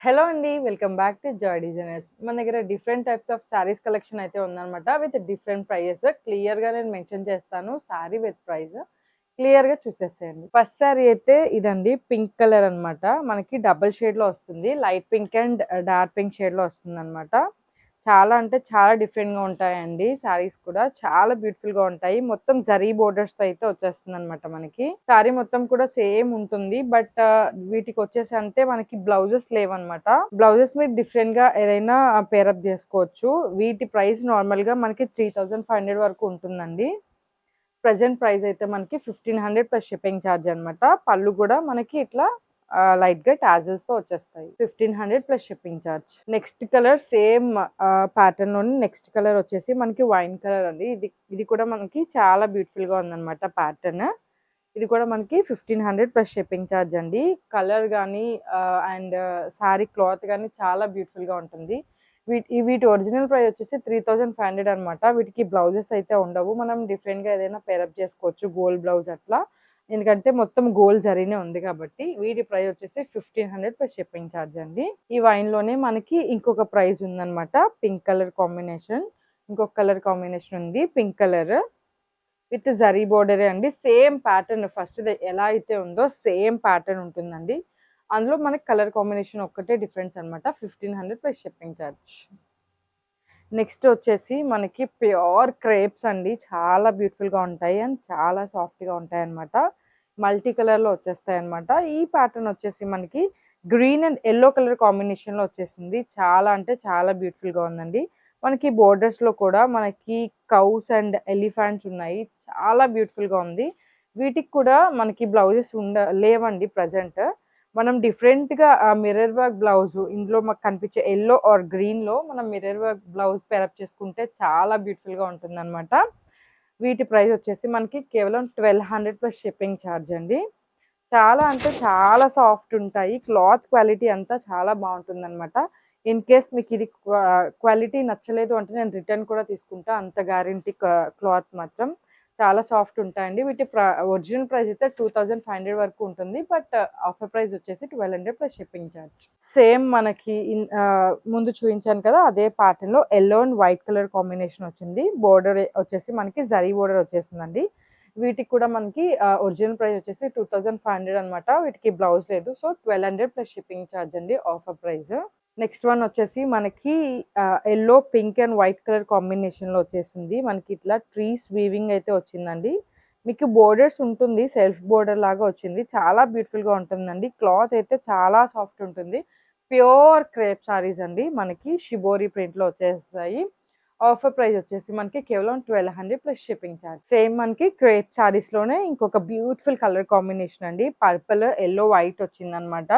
Hello అండి. Welcome back to Joy Designers. మన దగ్గర different types of sarees collection అయితే ఉందనమాట. With different prices. క్లియర్‌గా నేను మెన్షన్ చేస్తాను. Saree with price. క్లియర్‌గా చూసేసేయండి. ఫస్ట్ సారీ అయితే ఇదండి. పింక్ కలర్ అనమాట. మనకి డబుల్ షేడ్‌లో వస్తుంది. Light pink and dark pink షేడ్‌లో వస్తుందనమాట. చాలా అంటే చాలా డిఫరెంట్‌గా ఉంటాయండి శారీస్ కూడా. చాలా బ్యూటిఫుల్‌గా ఉంటాయి. మొత్తం జరీ బోర్డర్స్‌తో అయితే వచ్చేస్తుందనమాట మనకి. శారీ మొత్తం కూడా సేమ్ ఉంటుంది. బట్ వీటికొచ్చేసి అంటే మనకి బ్లౌజెస్ లేవనమాట. బ్లౌజెస్ మీరు డిఫరెంట్‌గా ఏదైనా పేరప్ జేసుకోవచ్చు. వీటి ప్రైస్ నార్మల్‌గా మనకి 3500 వరకు ఉంటుందండి. ప్రెజెంట్ ప్రైస్ అయితే మనకి 1500 ప్లస్ షిప్పింగ్ ఛార్జ్ అనమాట. పళ్ళు గూడా మనకి ఇట్లా లైట్‌గా టాజిల్స్‌తో వచ్చేస్తాయి. 1500 plus shipping charge. Next colour same ప్యాటర్న్‌లోని నెక్స్ట్ కలర్ వచ్చేసి మనకి వైన్ కలర్ అండి. ఇది కూడా మనకి చాలా బ్యూటిఫుల్‌గా ఉందనమాట ప్యాటర్న్. ఇది కూడా మనకి 1500 ప్లస్ షిప్పింగ్ ఛార్జ్ అండి. కలర్ గానీ అండ్ శారీ క్లాత్ గానీ చాలా బ్యూటిఫుల్‌గా ఉంటుంది. వీటి ఒరిజినల్ ప్రైస్ వచ్చేసి 3500 అనమాట. వీటికి బ్లౌజెస్ అయితే ఉండవు. మనం డిఫరెంట్‌గా ఏదైనా పేరప్ చేసుకోవచ్చు. గోల్డ్ బ్లౌజ్ అట్లా. ఎందుకంటే మొత్తం గోల్డ్ జరీనే ఉంది కాబట్టి. వీటి ప్రైస్ వచ్చేసి 1500 ప్లస్ షిప్పింగ్ ఛార్జ్ అండి. ఈ వైన్‌లోనే మనకి ఇంకొక ప్రైస్ ఉందనమాట. Pink colour combination. ఇంకొక కలర్ కాంబినేషన్ ఉంది. Pink colour. విత్ జరీ బోర్డరే అండి. సేమ్ ప్యాటర్న్ ఫస్ట్‌ది ఎలా అయితే ఉందో సేమ్ ప్యాటర్న్ ఉంటుందండి. అందులో మనకి కలర్ కాంబినేషన్ ఒక్కటే డిఫరెన్స్ అనమాట. 1500 ప్లస్ షిప్పింగ్ ఛార్జ్. నెక్స్ట్ వచ్చేసి మనకి ప్యూర్ క్రేప్స్ అండి. చాలా బ్యూటిఫుల్‌గా ఉంటాయి అండ్ చాలా సాఫ్ట్‌గా ఉంటాయన్నమాట. మల్టీ కలర్‌లో వచ్చేస్తాయన్నమాట. ఈ ప్యాటర్న్ వచ్చేసి మనకి గ్రీన్ అండ్ యెల్లో కలర్ కాంబినేషన్‌లో వచ్చేసింది. చాలా అంటే చాలా బ్యూటిఫుల్‌గా ఉందండి. మనకి బోర్డర్స్‌లో కూడా మనకి కౌస్ అండ్ ఎలిఫాంట్స్ ఉన్నాయి. చాలా బ్యూటిఫుల్‌గా ఉంది. వీటికి కూడా మనకి బ్లౌజెస్ లేవండి ప్రెజెంట్. మనం డిఫరెంట్‌గా మిర్రర్ వర్క్ బ్లౌజ్ ఇందులో మాకు కనిపించే యెల్లో ఆర్ గ్రీన్‌లో మనం మిర్రర్ వర్క్ బ్లౌజ్ పేరప్ చేసుకుంటే చాలా బ్యూటిఫుల్‌గా ఉంటుందన్నమాట. వీటి ప్రైస్ వచ్చేసి మనకి కేవలం 1200 ప్లస్ షిప్పింగ్ ఛార్జ్ అండి. చాలా అంటే చాలా సాఫ్ట్ ఉంటాయి. క్లాత్ క్వాలిటీ అంతా చాలా బావుంటుందన్నమాట. ఇన్ కేస్ మీకు ఇది క్వాలిటీ నచ్చలేదు అంటే నేను రిటర్న్ కూడా తీసుకుంటా. అంత గ్యారంటీ క్లాత్ మాత్రం. చాలా సాఫ్ట్ ఉంటాయండి. వీటి ఒరిజినల్ ప్రైస్ అయితే 2500 వరకు ఉంటుంది. బట్ ఆఫర్ ప్రైస్ వచ్చేసి 1200 ప్లస్ షిప్పింగ్ ఛార్జ్. సేమ్ మనకి ముందు చూయించాను కదా! అదే ప్యాటర్న్‌లో yellow and white colour combination వచ్చింది. బోర్డర్ వచ్చేసి మనకి జరీ బోర్డర్ వచ్చేసిందండి. వీటికి కూడా మనకి ఒరిజినల్ ప్రైస్ వచ్చేసి 2500 అనమాట. వీటికి బ్లౌజ్ లేదు. సో, 1200 ప్లస్ షిప్పింగ్ ఛార్జ్ అండి ఆఫర్ ప్రైస్. నెక్స్ట్ వన్ వచ్చేసి మనకి yellow, pink and white colour కాంబినేషన్‌లో వచ్చేసింది. మనకి ఇట్లా ట్రీస్ వీవింగ్ అయితే వచ్చిందండి. మీకు బోర్డర్స్ ఉంటుంది. సెల్ఫ్ బోర్డర్ లాగా వచ్చింది. చాలా బ్యూటిఫుల్‌గా ఉంటుందండి. క్లాత్ అయితే చాలా సాఫ్ట్ ఉంటుంది. ప్యూర్ క్రేప్ సారీస్ అండి. మనకి షిబోరి ప్రింట్‌లో వచ్చేస్తాయి. ఆఫర్ ప్రైస్ వచ్చేసి మనకి కేవలం 1200 ప్లస్ షిప్పింగ్ ఛార్జ్. సేమ్ మనకి క్రేప్ సారీస్‌లోనే ఇంకొక బ్యూటిఫుల్ కలర్ కాంబినేషన్ అండి. పర్పుల్, యెల్లో, వైట్ వచ్చిందనమాట.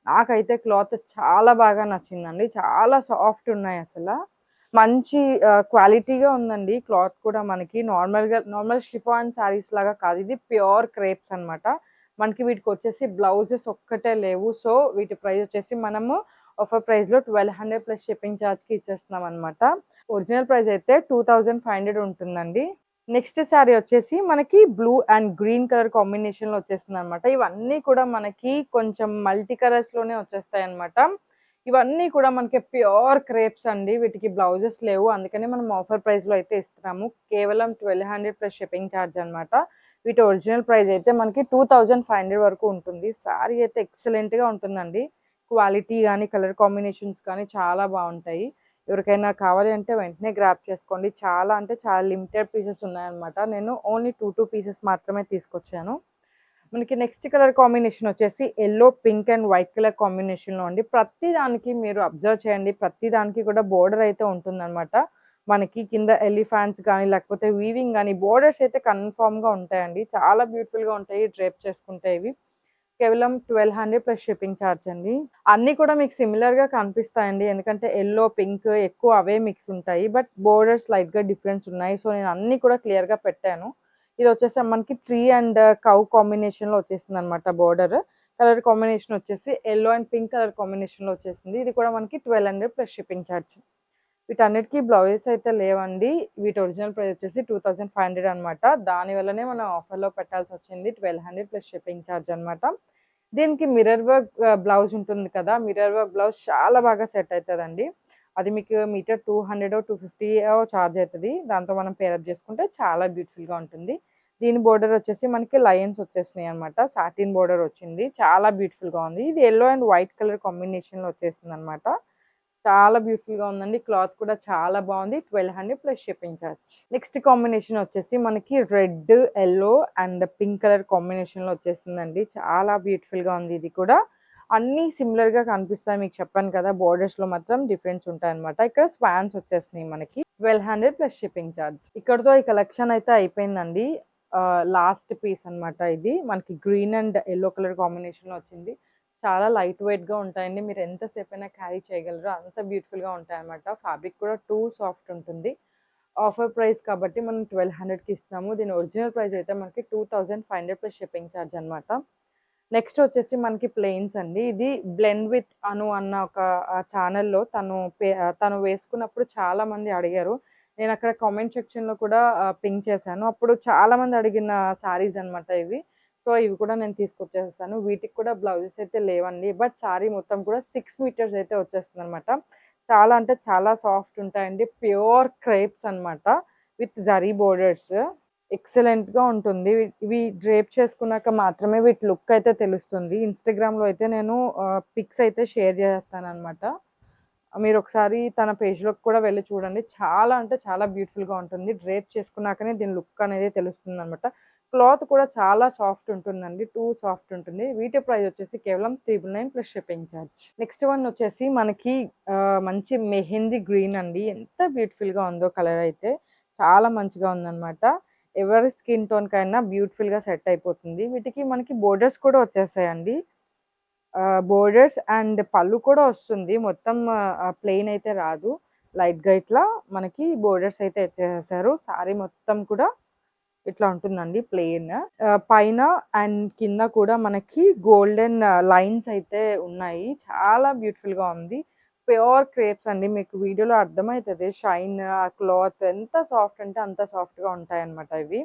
నాకైతే క్లాత్ చాలా బాగా నచ్చిందండి. చాలా సాఫ్ట్ ఉన్నాయి అసల. మంచి క్వాలిటీగా ఉందండి. క్లాత్ కూడా మనకి నార్మల్ షిఫాన్ సారీస్ లాగా కాదు. ఇది ప్యూర్ క్రేప్స్ అనమాట. మనకి వీటికొచ్చేసి బ్లౌజెస్ ఒక్కటే లేవు. సో, వీటి ప్రైస్ వచ్చేసి మనము ఆఫర్ ప్రైస్‌లో 1200 ప్లస్ షిప్పింగ్ ఛార్జ్‌కి ఇచ్చేస్తున్నామనమాట. ఒరిజినల్ ప్రైస్ అయితే 2500 ఉంటుందండి. నెక్స్ట్ సారీ వచ్చేసి మనకి బ్లూ అండ్ గ్రీన్ కలర్ కాంబినేషన్‌లో వచ్చేస్తుందనమాట. ఇవన్నీ కూడా మనకి కొంచెం మల్టీ కలర్స్‌లోనే వచ్చేస్తాయన్నమాట. ఇవన్నీ కూడా మనకి ప్యూర్ క్రేప్స్ అండి. వీటికి బ్లౌజెస్ లేవు. అందుకని మనం ఆఫర్ ప్రైస్‌లో అయితే ఇస్తున్నాము. కేవలం 1200 ప్లస్ షిప్పింగ్ ఛార్జ్ అనమాట. వీటి ఒరిజినల్ ప్రైస్ అయితే మనకి 2500 వరకు ఉంటుంది. సారీ అయితే ఎక్సలెంట్‌గా ఉంటుందండి. క్వాలిటీ గానీ, కలర్ కాంబినేషన్స్ కానీ చాలా బావుంటాయి. ఎవరికైనా కావాలి అంటే వెంటనే గ్రాబ్ చేసుకోండి. చాలా అంటే చాలా లిమిటెడ్ పీసెస్ ఉన్నాయన్నమాట. నేను ఓన్లీ 2 పీసెస్ మాత్రమే తీసుకొచ్చాను. మనకి నెక్స్ట్ కలర్ కాంబినేషన్ వచ్చేసి yellow, pink and white colour కాంబినేషన్‌లో అండి. ప్రతి దానికి మీరు అబ్జర్వ్ చేయండి. ప్రతి దానికి కూడా బోర్డర్ అయితే ఉంటుందన్నమాట. మనకి కింద ఎలిఫాంట్స్ గానీ, లేకపోతే వీవింగ్ గానీ, బోర్డర్స్ అయితే కన్ఫర్మ్‌గా ఉంటాయండి. చాలా బ్యూటిఫుల్‌గా ఉంటాయి డ్రేప్ చేసుకుంటే ఇవి. కేవలం 1200 ప్లస్ షిప్పింగ్ ఛార్జ్ అండి. అన్నీ కూడా మీకు సిమిలర్‌గా కనిపిస్తాయండి. ఎందుకంటే యెల్లో, పింక్ ఎక్కువ అవే మిక్స్ ఉంటాయి. బట్ బోర్డర్స్ లైట్‌గా డిఫరెన్స్ ఉన్నాయి. సో, నేను అన్నీ కూడా క్లియర్‌గా పెట్టాను. ఇదొచ్చేసి మనకి ట్రీ అండ్ కౌ కాంబినేషన్‌లో వచ్చేసిందనమాట బోర్డర్. కలర్ కాంబినేషన్ వచ్చేసి యెల్లో అండ్ పింక్ కలర్ కాంబినేషన్‌లో వచ్చేసింది. ఇది కూడా మనకి 1200 ప్లస్ షిప్పింగ్ ఛార్జ్. వీటన్నిటికి బ్లౌజెస్ అయితే లేవండి. వీటి ఒరిజినల్ ప్రైస్ వచ్చేసి 2500 అనమాట. దాని వల్లనే మనం ఆఫర్‌లో పెట్టాల్సొచ్చింది. 1200 ప్లస్ షిప్పింగ్ ఛార్జ్ అనమాట. దీనికి మిర్రర్ వర్క్ బ్లౌజ్ ఉంటుంది కదా! మిర్రర్ వర్క్ బ్లౌజ్ చాలా బాగా సెట్ అయితదండి. అది మీకు మీటర్ 200 250 చార్జ్ అయితది. దాంతో మనం పేరప్ చేసుకుంటే చాలా బ్యూటిఫుల్‌గా ఉంటుంది. దీని బోర్డర్ వచ్చేసి మనకి లయన్స్ వచ్చేసినాయి అన్నమాట. సాటిన్ బోర్డర్ వచ్చింది. చాలా బ్యూటిఫుల్‌గా ఉంది. ఇది యెల్లో అండ్ వైట్ కలర్ కాంబినేషన్‌లో వచ్చేసిందన్నమాట. చాలా బ్యూటిఫుల్‌గా ఉందండి. క్లాత్ కూడా చాలా బావుంది. 1200 plus shipping charge. Next combination వచ్చేసి మనకి red, yellow and pink colour కాంబినేషన్‌లో వచ్చేసిందండి. చాలా బ్యూటిఫుల్‌గా ఉంది ఇది కూడా. అన్నీ సిమిలర్‌గా కనిపిస్తాయి. మీకు చెప్పాను కదా! బోర్డర్స్‌లో మాత్రం డిఫరెన్స్ ఉంటాయన్నమాట. ఇక్కడ స్వాన్స్ వచ్చేసినాయి మనకి. 1200 ప్లస్ షిప్పింగ్ చార్జ్. ఇక్కడితో ఈ కలెక్షన్ అయితే అయిపోయిందండి. లాస్ట్ పీస్ అన్నమాట ఇది. మనకి గ్రీన్ అండ్ యెల్లో కలర్ కాంబినేషన్‌లో వచ్చింది. చాలా లైట్ వెయిట్‌గా ఉంటాయండి. మీరు ఎంత సేపైనా క్యారీ చేయగలరు. అంత బ్యూటిఫుల్‌గా ఉంటాయన్నమాట. ఫ్యాబ్రిక్ కూడా టూ సాఫ్ట్ ఉంటుంది. ఆఫర్ ప్రైస్ కాబట్టి మనం 1200కి ఇస్తున్నాము. దీని ఒరిజినల్ ప్రైస్ అయితే మనకి 2500 ప్లస్ షిప్పింగ్ చార్జ్ అన్నమాట. నెక్స్ట్ వచ్చేసి మనకి ప్లెయిన్స్ అండి. ఇది బ్లెండ్ విత్ అను అన్న ఒక ఛానెల్‌లో తను వేసుకున్నప్పుడు చాలా మంది అడిగారు. నేనక్కడ కామెంట్ సెక్షన్‌లో కూడా పింక్ చేశాను. అప్పుడు చాలా మంది అడిగిన శారీస్ అన్నమాట ఇవి. సో, ఇవి కూడా నేను తీసుకొచ్చేసేసాను. వీటికి కూడా బ్లౌజెస్ అయితే లేవండి. బట్ శారీ మొత్తం కూడా 6 మీటర్స్ అయితే వచ్చేస్తుందన్నమాట. చాలా అంటే చాలా సాఫ్ట్ ఉంటాయండి. ప్యూర్ క్రేప్స్ అన్నమాట. With zari borders. ఎక్సలెంట్‌గా ఉంటుంది. ఇవి డ్రేప్ చేసుకున్నాక మాత్రమే వీటి లుక్ అయితే తెలుస్తుంది. ఇన్‌స్టాగ్రామ్‌లో అయితే నేను పిక్స్ అయితే షేర్ చేసేస్తాననమాట. మీరొకసారి తన పేజ్‌లోకి కూడా వెళ్లి చూడండి. చాలా అంటే చాలా బ్యూటిఫుల్‌గా ఉంటుంది. డ్రేప్ చేసుకున్నాకనే దీని లుక్ అనేది తెలుస్తుందనమాట. క్లాత్ కూడా చాలా సాఫ్ట్ ఉంటుందండి. టూ సాఫ్ట్ ఉంటుంది. వీటి ప్రైస్ వచ్చేసి కేవలం 999 plus shipping charge. Next one వచ్చేసి మనకి మంచి మెహందీ గ్రీన్ అండి. ఎంత బ్యూటిఫుల్‌గా ఉందో కలర్ అయితే. చాలా మంచిగా ఉందనమాట. ఎవరి స్కిన్ టోన్‌కైనా బ్యూటిఫుల్‌గా సెట్ అయిపోతుంది. వీటికి మనకి బోర్డర్స్ కూడా వచ్చేసాయండి. బోర్డర్స్ అండ్ పళ్ళు కూడా వస్తుంది. మొత్తం ప్లెయిన్ అయితే రాదు. లైట్‌గా ఇట్లా మనకి బోర్డర్స్ అయితే ఇచ్చేసేసారు. సారీ మొత్తం కూడా ఇట్లా ఉంటుందండి ప్లెయిన్. పైన అండ్ కింద కూడా మనకి గోల్డెన్ లైన్స్ అయితే ఉన్నాయి. చాలా బ్యూటిఫుల్‌గా ఉంది. ప్యూర్ క్రేప్స్ అండి. మీకు వీడియోలో అర్థమైతది. షైన్ ఆ క్లాత్ ఎంత సాఫ్ట్ అంటే అంత సాఫ్ట్‌గా ఉంటాయన్నమాట ఇవి.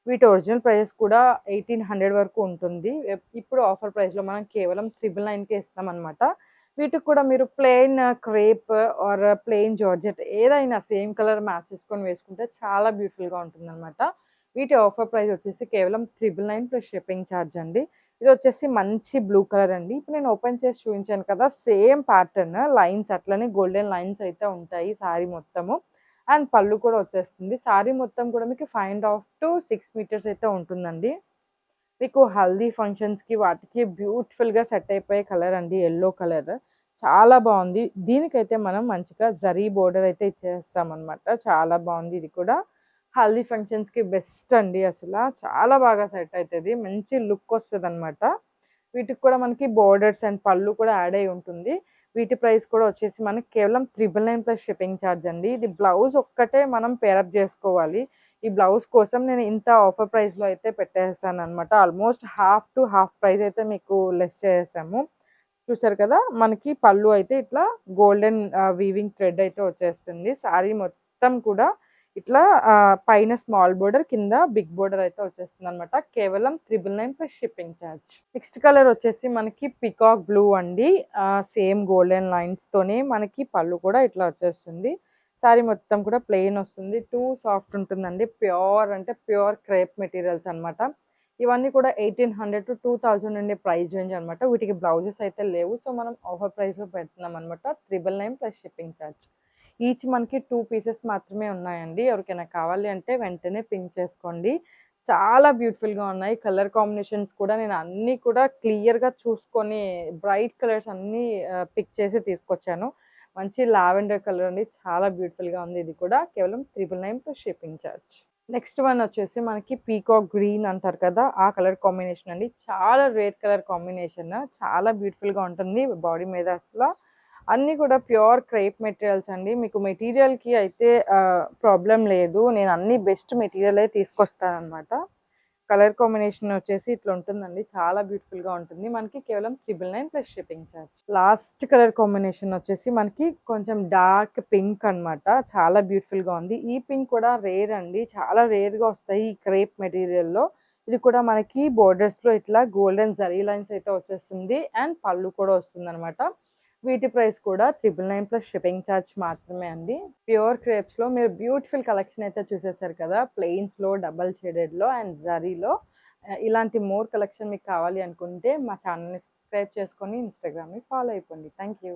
వీటి ఒరిజినల్ ప్రైస్ కూడా 1800 వరకు ఉంటుంది. ఇప్పుడు ఆఫర్ ప్రైస్‌లో మనం కేవలం 999కే ఇస్తామన్నమాట. వీటికి కూడా మీరు plain crepe or plain georgette ఏదైనా సేమ్ కలర్ మ్యాచ్ చేసుకొని వేసుకుంటే చాలా బ్యూటిఫుల్‌గా ఉంటుందన్నమాట. వీటి ఆఫర్ ప్రైస్ వచ్చేసి కేవలం 999 ప్లస్ షిప్పింగ్ ఛార్జ్ అండి. ఇదొచ్చేసి మంచి బ్లూ కలర్ అండి. ఇప్పుడు నేను ఓపెన్ చేసి చూయించాను కదా! సేమ్ ప్యాటర్న్ లైన్స్ అట్లనే గోల్డెన్ లైన్స్ అయితే ఉంటాయి సారీ మొత్తము. అండ్ పళ్ళు కూడా వచ్చేస్తుంది. సారీ మొత్తం కూడా మీకు 5.5 to 6 మీటర్స్ అయితే ఉంటుందండి. మీకు హల్దీ ఫంక్షన్స్‌కి వాటికి బ్యూటిఫుల్‌గా సెట్ అయిపోయే కలర్ అండి యెల్లో కలర్. చాలా బావుంది. దీనికైతే మనం మంచిగా జరీ బోర్డర్ అయితే ఇచ్చేస్తామనమాట. చాలా బావుంది ఇది కూడా. హల్దీ ఫంక్షన్స్‌కి బెస్ట్ అండి అసల. చాలా బాగా సెట్ అయితది. మంచి లుక్ వస్తదనమాట. వీటికి కూడా మనకి బోర్డర్స్ అండ్ పళ్ళు కూడా యాడ్ అయ్యి ఉంటుంది. వీటి ప్రైస్ కూడా వచ్చేసి మనకి కేవలం 999 ప్లస్ షిప్పింగ్ ఛార్జ్ అండి. ఇది బ్లౌజ్ ఒక్కటే మనం పేరప్ జేసుకోవాలి. ఈ బ్లౌజ్ కోసం నేను ఇంత ఆఫర్ ప్రైస్‌లో అయితే పెట్టేసాననమాట. Almost half to half price అయితే మీకు లెస్ చేసేసాము. చూసారు కదా! మనకి పళ్ళు అయితే ఇట్లా గోల్డెన్ వీవింగ్ థ్రెడ్ అయితే వచ్చేస్తుంది. సారీ మొత్తం కూడా ఇట్లా పైన స్మాల్ బోర్డర్, కింద బిగ్ బోర్డర్ అయితే వచ్చేస్తుందనమాట. కేవలం 999 plus shipping charge. Next colour వచ్చేసి మనకి పీకాక్ బ్లూ అండి. సేమ్ గోల్డెన్ లైన్స్‌తోనే మనకి పళ్ళు కూడా ఇట్లా వచ్చేస్తుంది. సారీ మొత్తం కూడా ప్లెయిన్ వస్తుంది. టూ సాఫ్ట్ ఉంటుందండి. ప్యూర్ అంటే ప్యూర్ క్రేప్ మెటీరియల్స్ అన్నమాట. ఇవన్నీ కూడా 1800-2000 ఉండే ప్రైస్ రేంజ్ అన్నమాట. వీటికి బ్లౌజెస్ అయితే లేవు. సో, మనం ఆఫర్ ప్రైస్‌లో పెడుతున్నామన్నమాట. 999 ప్లస్ షిప్పింగ్ చార్జ్. ఈచ్ మనకి 2 పీసెస్ మాత్రమే ఉన్నాయండి. ఎవరికైనా కావాలి అంటే వెంటనే పింక్ చేసుకోండి. చాలా బ్యూటిఫుల్‌గా ఉన్నాయి. కలర్ కాంబినేషన్స్ కూడా నేను అన్నీ కూడా క్లియర్‌గా చూసుకొని బ్రైట్ కలర్స్ అన్నీ పిక్ చేసి తీసుకొచ్చాను. మంచి లావెండర్ కలర్ అండి. చాలా బ్యూటిఫుల్‌గా ఉంది ఇది కూడా. కేవలం 999 plus shipping charge. Next one వచ్చేసి మనకి పీకాక్ గ్రీన్ అంటారు కదా! ఆ కలర్ కాంబినేషన్ అండి. చాలా రేర్ కలర్ కాంబినేషన్. చాలా బ్యూటిఫుల్‌గా ఉంటుంది బాడీ మీద అసల. అన్నీ కూడా ప్యూర్ క్రేప్ మెటీరియల్స్ అండి. మీకు మెటీరియల్‌కి అయితే ప్రాబ్లమ్ లేదు. నేను అన్నీ బెస్ట్ మెటీరియలే తీసుకొస్తాననమాట. కలర్ కాంబినేషన్ వచ్చేసి ఇట్లా ఉంటుందండి. చాలా బ్యూటిఫుల్‌గా ఉంటుంది. మనకి కేవలం 999 plus shipping charge. Last colour combination వచ్చేసి మనకి కొంచెం డార్క్ పింక్ అన్నమాట. చాలా బ్యూటిఫుల్‌గా ఉంది. ఈ పింక్ కూడా రేర్ అండి. చాలా రేర్‌గా వస్తాయి ఈ క్రేప్ మెటీరియల్‌లో. ఇది కూడా మనకి బోర్డర్స్‌లో ఇట్లా గోల్డెన్ జరీ లైన్స్ అయితే వచ్చేస్తుంది. అండ్ పళ్ళు కూడా వస్తుందనమాట. వీటి ప్రైస్ కూడా 999 ప్లస్ షిప్పింగ్ ఛార్జ్ మాత్రమే అండి. ప్యూర్ క్రేప్స్‌లో మీరు బ్యూటిఫుల్ కలెక్షన్ అయితే చూసేసారు కదా! ప్లెయిన్స్‌లో, డబుల్ షేడెడ్‌లో అండ్ జరీలో ఇలాంటి మోర్ కలెక్షన్ మీకు కావాలి అనుకుంటే మా ఛానెల్‌ని సబ్స్క్రైబ్ చేసుకొని ఇన్‌స్టాగ్రామ్‌ని ఫాలో అయిపోండి. Thank you.